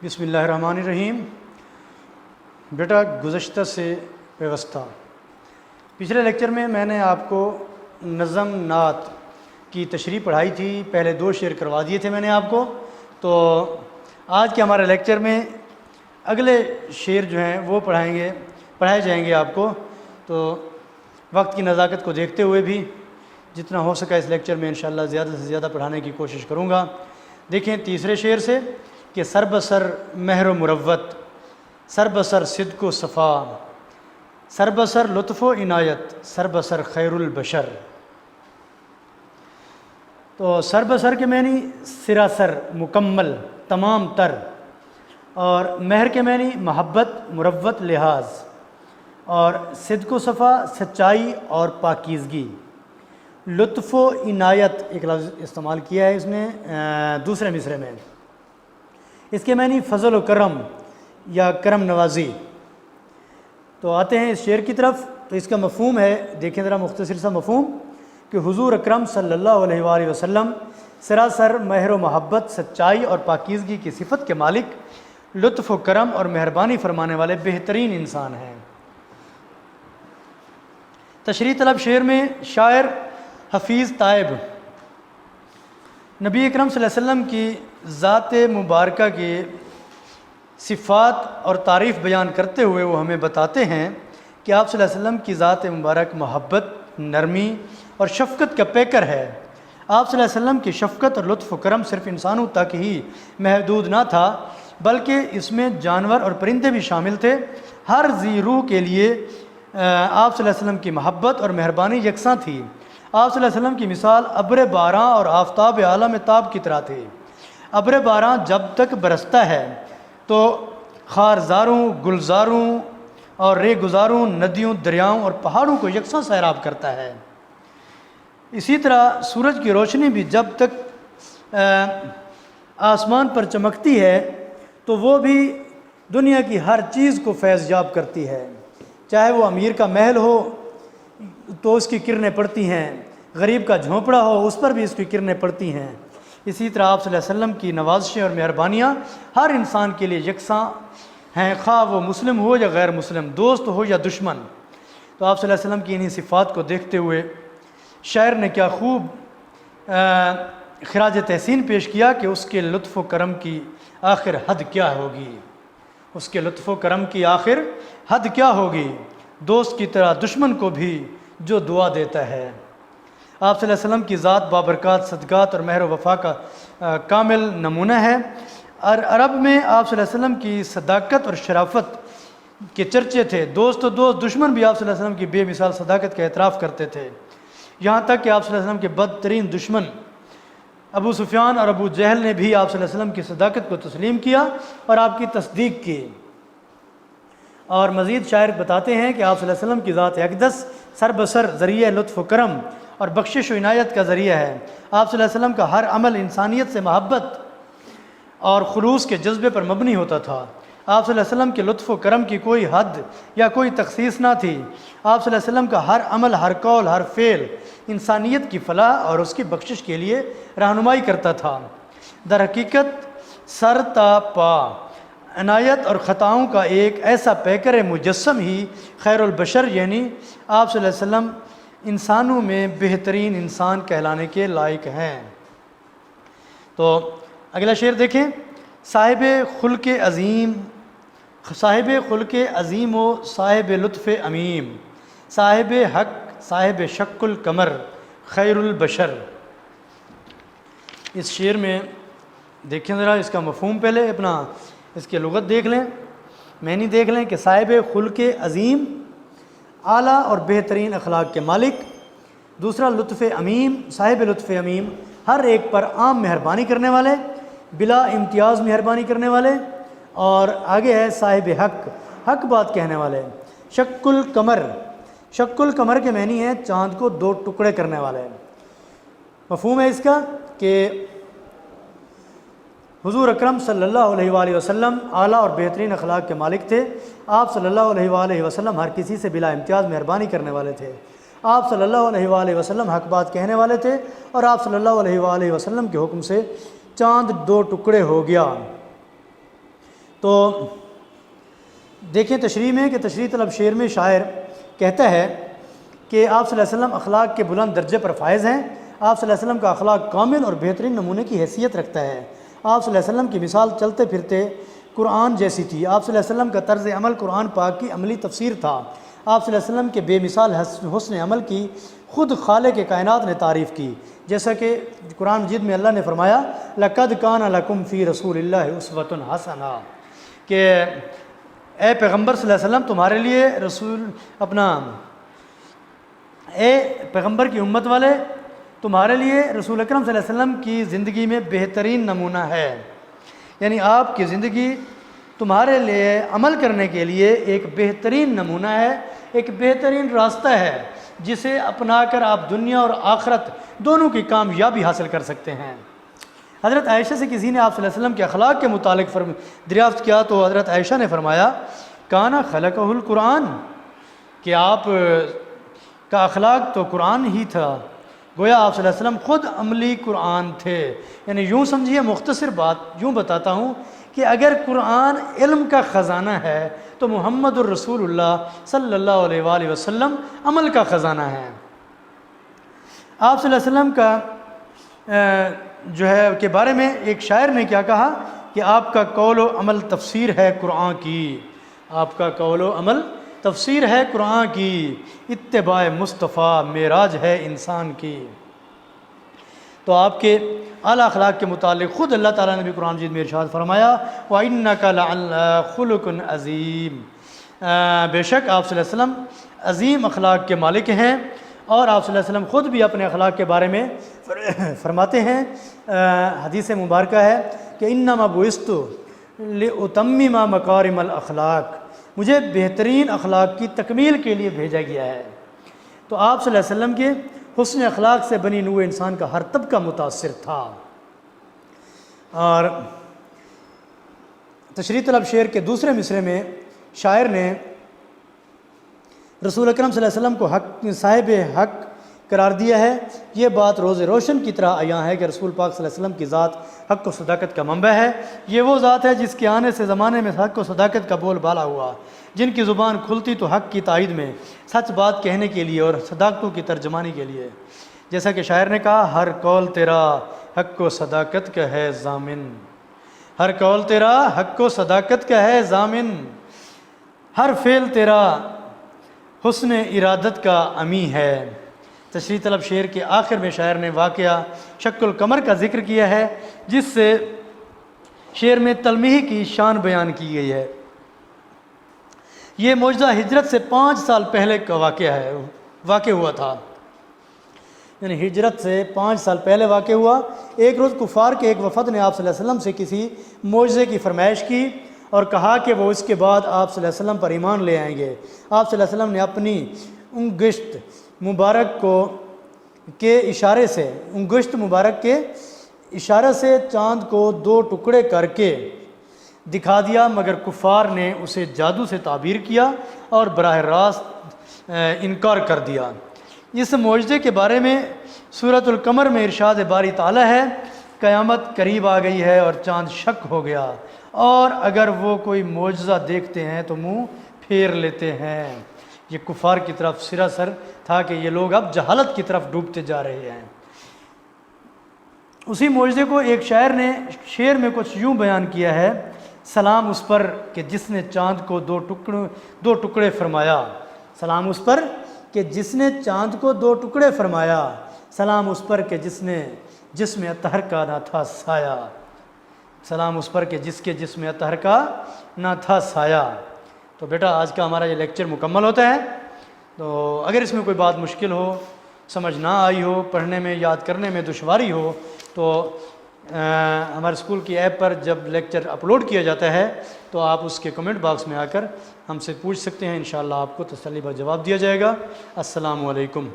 بسم اللہ الرحمن الرحیم۔ بیٹا گزشتہ سے پیوستہ پچھلے لیکچر میں نے آپ کو نظم نعت کی تشریح پڑھائی تھی، پہلے 2 شعر کروا دیے تھے میں نے آپ کو۔ تو آج کے ہمارے لیکچر میں اگلے شعر جو ہیں وہ پڑھائے جائیں گے آپ کو۔ تو وقت کی نزاکت کو دیکھتے ہوئے بھی جتنا ہو سکا اس لیکچر میں انشاءاللہ زیادہ سے زیادہ پڑھانے کی کوشش کروں گا۔ دیکھیں تیسرے شعر سے کہ سر بسر مہر و مروت، سر بسر صدق و صفا، سر بسر لطف و عنایت، سر بسر خیر البشر۔ تو سر بسر کے معنی سراسر، مکمل، تمام تر، اور مہر کے معنی محبت، مروت، لحاظ، اور صدق و صفا سچائی اور پاکیزگی، لطف و عنایت ایک لفظ استعمال کیا ہے اس نے دوسرے مصرے میں، اس کے معنی فضل و کرم یا کرم نوازی۔ تو آتے ہیں اس شعر کی طرف۔ تو اس کا مفہوم ہے، دیکھیں ذرا مختصر سا مفہوم، کہ حضور اکرم صلی اللہ علیہ وآلہ وسلم سراسر مہر و محبت، سچائی اور پاکیزگی کی صفت کے مالک، لطف و کرم اور مہربانی فرمانے والے بہترین انسان ہیں۔ تشریح طلب شعر میں شاعر حفیظ تائب نبی اکرم صلی اللہ علیہ وسلم کی ذات مبارکہ کے صفات اور تعریف بیان کرتے ہوئے وہ ہمیں بتاتے ہیں کہ آپ صلی اللہ علیہ وسلم کی ذات مبارک محبت، نرمی اور شفقت کا پیکر ہے۔ آپ صلی اللہ علیہ وسلم کی شفقت اور لطف و کرم صرف انسانوں تک ہی محدود نہ تھا، بلکہ اس میں جانور اور پرندے بھی شامل تھے۔ ہر ذی روح کے لیے آپ صلی اللہ علیہ وسلم کی محبت اور مہربانی یکساں تھی۔ آپ صلی اللہ علیہ وسلم کی مثال ابر باراں اور آفتاب عالم تاب کی طرح تھی۔ ابر باراں جب تک برستا ہے تو خارزاروں، گلزاروں اور رے گزاروں، ندیوں، دریاؤں اور پہاڑوں کو یکساں سیراب کرتا ہے۔ اسی طرح سورج کی روشنی بھی جب تک آسمان پر چمکتی ہے تو وہ بھی دنیا کی ہر چیز کو فیض یاب کرتی ہے، چاہے وہ امیر کا محل ہو تو اس کی کرنیں پڑتی ہیں، غریب کا جھونپڑا ہو اس پر بھی اس کی کرنیں پڑتی ہیں۔ اسی طرح آپ صلی اللہ علیہ وسلم کی نوازشیں اور مہربانیاں ہر انسان کے لیے یکساں ہیں، خواہ وہ مسلم ہو یا غیر مسلم، دوست ہو یا دشمن۔ تو آپ صلی اللہ علیہ وسلم کی انہی صفات کو دیکھتے ہوئے شاعر نے کیا خوب خراج تحسین پیش کیا کہ اس کے لطف و کرم کی آخر حد کیا ہوگی، اس کے لطف و کرم کی آخر حد کیا ہوگی، دوست کی طرح دشمن کو بھی جو دعا دیتا ہے۔ آپ صلی اللہ علیہ وسلم کی ذات بابرکات، صدقات اور مہر و وفا کا کامل نمونہ ہے۔ اور عرب میں آپ صلی اللہ علیہ وسلم کی صداقت اور شرافت کے چرچے تھے۔ دوست و دوست، دشمن بھی آپ صلی اللہ علیہ وسلم کی بے مثال صداقت کا اعتراف کرتے تھے، یہاں تک کہ آپ صلی اللہ علیہ وسلم کے بدترین دشمن ابو سفیان اور ابو جہل نے بھی آپ صلی اللہ علیہ وسلم کی صداقت کو تسلیم کیا اور آپ کی تصدیق کی۔ اور مزید شاعر بتاتے ہیں کہ آپ صلی اللہ علیہ وسلم کی ذات اقدس سر بسر ذریعہ لطف و کرم اور بخشش و عنایت کا ذریعہ ہے۔ آپ صلی اللہ علیہ وسلم کا ہر عمل انسانیت سے محبت اور خلوص کے جذبے پر مبنی ہوتا تھا۔ آپ صلی اللہ علیہ وسلم کے لطف و کرم کی کوئی حد یا کوئی تخصیص نہ تھی۔ آپ صلی اللہ علیہ وسلم کا ہر عمل، ہر قول، ہر فعل انسانیت کی فلاح اور اس کی بخشش کے لیے رہنمائی کرتا تھا۔ در حقیقت سر تا پا عنایت اور خطاؤں کا ایک ایسا پیکر مجسم ہی خیر البشر یعنی آپ صلی اللہ علیہ وسلم انسانوں میں بہترین انسان کہلانے کے لائق ہیں۔ تو اگلا شعر دیکھیں، صاحب خلق عظیم و صاحب لطف امیم، صاحب حق، صاحب شق القمر، خیر البشر۔ اس شعر میں دیکھیں ذرا اس کا مفہوم، پہلے اپنا اس کی لغت دیکھ لیں، معنی دیکھ لیں کہ صاحب خلق عظیم، اعلیٰ اور بہترین اخلاق کے مالک۔ دوسرا لطف امیم، صاحب لطف امیم، ہر ایک پر عام مہربانی کرنے والے، بلا امتیاز مہربانی کرنے والے۔ اور آگے ہے صاحب حق، حق بات کہنے والے۔ شق القمر، شق القمر کے معنی ہے چاند کو 2 ٹکڑے کرنے والے۔ مفہوم ہے اس کا کہ حضور اکرم صلی اللہ علیہ وآلہ وسلم اعلیٰ اور بہترین اخلاق کے مالک تھے۔ آپ صلی اللہ علیہ وآلہ وسلم ہر کسی سے بلا امتیاز مہربانی کرنے والے تھے۔ آپ صلی اللہ علیہ وآلہ وسلم حق بات کہنے والے تھے، اور آپ صلی اللہ علیہ وآلہ وسلم کے حکم سے چاند 2 ٹکڑے ہو گیا۔ تو دیکھیں تشریح میں کہ تشریح طلب شعر میں شاعر کہتا ہے کہ آپ صلی اللہ علیہ وسلم اخلاق کے بلند درجے پر فائز ہیں. آپ صلی اللہ علیہ وسلم کا اخلاق کامل اور بہترین نمونے کی حیثیت رکھتا ہے. آپ صلی اللہ علیہ وسلم کی مثال چلتے پھرتے قرآن جیسی تھی. آپ صلی اللہ علیہ وسلم کا طرز عمل قرآن پاک کی عملی تفسیر تھا. آپ صلی اللہ علیہ وسلم کے بے مثال حسن عمل کی خود خالق کائنات نے تعریف کی. جیسا کہ قرآن مجید میں اللہ نے فرمایا لَقَدْ كَانَ لَكُمْ فِي رَسُولِ اللَّهِ أُسْوَةٌ حَسَنَةٌ، کہ اے پیغمبر صلی اللہ علیہ وسلم تمہارے لیے اے پیغمبر کی امت والے تمہارے لیے رسول اکرم صلی اللہ علیہ وسلم کی زندگی میں بہترین نمونہ ہے. یعنی آپ کی زندگی تمہارے لیے عمل کرنے کے لیے ایک بہترین نمونہ ہے، ایک بہترین راستہ ہے جسے اپنا کر آپ دنیا اور آخرت دونوں کی کامیابی حاصل کر سکتے ہیں. حضرت عائشہ سے کسی نے آپ صلی اللہ علیہ وسلم کے اخلاق کے متعلق دریافت کیا تو حضرت عائشہ نے فرمایا کانا خلقہ القرآن، کہ آپ کا اخلاق تو قرآن ہی تھا. گویا آپ صلی اللہ علیہ وسلم خود عملی قرآن تھے. یعنی یوں سمجھیے، مختصر بات یوں بتاتا ہوں کہ اگر قرآن علم کا خزانہ ہے تو محمد الرسول اللہ صلی اللہ علیہ وآلہ وسلم عمل کا خزانہ ہے. آپ صلی اللہ علیہ وسلم کا جو ہے کے بارے میں ایک شاعر نے کیا کہا کہ آپ کا قول و عمل تفسیر ہے قرآن کی. آپ کا قول و عمل تفسیر ہے قرآن کی، اتباع مصطفیٰ معراج ہے انسان کی. تو آپ کے اعلیٰ اخلاق کے متعلق خود اللہ تعالیٰ نے بھی قرآن مجید میں ارشاد فرمایا وَإِنَّكَ لَعَلَىٰ خُلُقٍ عَظِيمٍ، بے شک آپ صلی اللہ علیہ وسلم عظیم اخلاق کے مالک ہیں. اور آپ صلی اللہ علیہ وسلم خود بھی اپنے اخلاق کے بارے میں فرماتے ہیں، حدیث مبارکہ ہے کہ انما بعثت لأتمم مکارم الاخلاق، مجھے بہترین اخلاق کی تکمیل کے لیے بھیجا گیا ہے. تو آپ صلی اللہ علیہ وسلم کے حسن اخلاق سے بنی نوع انسان کا ہر طبقہ متاثر تھا. اور تشریح طلب شعر کے دوسرے مصرعے میں شاعر نے رسول اکرم صلی اللہ علیہ وسلم کو حق صاحب حق قرار دیا ہے. یہ بات روز روشن کی طرح عیاں ہے کہ رسول پاک صلی اللہ علیہ وسلم کی ذات حق و صداقت کا منبع ہے. یہ وہ ذات ہے جس کے آنے سے زمانے میں حق و صداقت کا بول بالا ہوا، جن کی زبان کھلتی تو حق کی تائید میں، سچ بات کہنے کے لیے اور صداقتوں کی ترجمانی کے لیے. جیسا کہ شاعر نے کہا ہر قول تیرا حق و صداقت کا ہے ضامن، ہر قول تیرا حق و صداقت کا ہے ضامن، ہر فعل تیرا حسن ارادت کا امی ہے. تشریح طلب شعر کے آخر میں شاعر نے واقعہ شق القمر کا ذکر کیا ہے، جس سے شعر میں تلمیح کی شان بیان کی گئی ہے. یہ معجزہ ہجرت سے 5 سال پہلے کا واقع ہوا تھا. یعنی ہجرت سے 5 سال پہلے واقع ہوا. ایک روز کفار کے ایک وفد نے آپ صلی اللہ علیہ وسلم سے کسی معجزے کی فرمائش کی اور کہا کہ وہ اس کے بعد آپ صلی اللہ علیہ وسلم پر ایمان لے آئیں گے. آپ صلی اللہ علیہ وسلم نے اپنی انگشت مبارک کے اشارے سے چاند کو 2 ٹکڑے کر کے دکھا دیا، مگر کفار نے اسے جادو سے تعبیر کیا اور براہ راست انکار کر دیا. اس معجزے کے بارے میں سورۃ القمر میں ارشاد باری تعالیٰ ہے قیامت قریب آ گئی ہے اور چاند شک ہو گیا، اور اگر وہ کوئی معجزہ دیکھتے ہیں تو منہ پھیر لیتے ہیں. یہ کفار کی طرف سراسر تھا کہ یہ لوگ اب جہالت کی طرف ڈوبتے جا رہے ہیں. اسی معجزے کو ایک شاعر نے شعر میں کچھ یوں بیان کیا ہے سلام اس پر کہ جس نے چاند کو 2 ٹکڑے فرمایا، سلام اس پر کہ جس نے چاند کو 2 ٹکڑے فرمایا، سلام اس پر کہ جس میں اطہر کا نہ تھا سایہ، سلام اس پر کہ جس کے جسم اطہر کا نہ تھا سایہ. تو بیٹا آج کا ہمارا یہ لیکچر مکمل ہوتا ہے. تو اگر اس میں کوئی بات مشکل ہو، سمجھ نہ آئی ہو، پڑھنے میں یاد کرنے میں دشواری ہو تو ہمارے اسکول کی ایپ پر جب لیکچر اپلوڈ کیا جاتا ہے تو آپ اس کے کمنٹ باکس میں آ کر ہم سے پوچھ سکتے ہیں. انشاءاللہ آپ کو تسلی بخش جواب دیا جائے گا. السلام علیکم.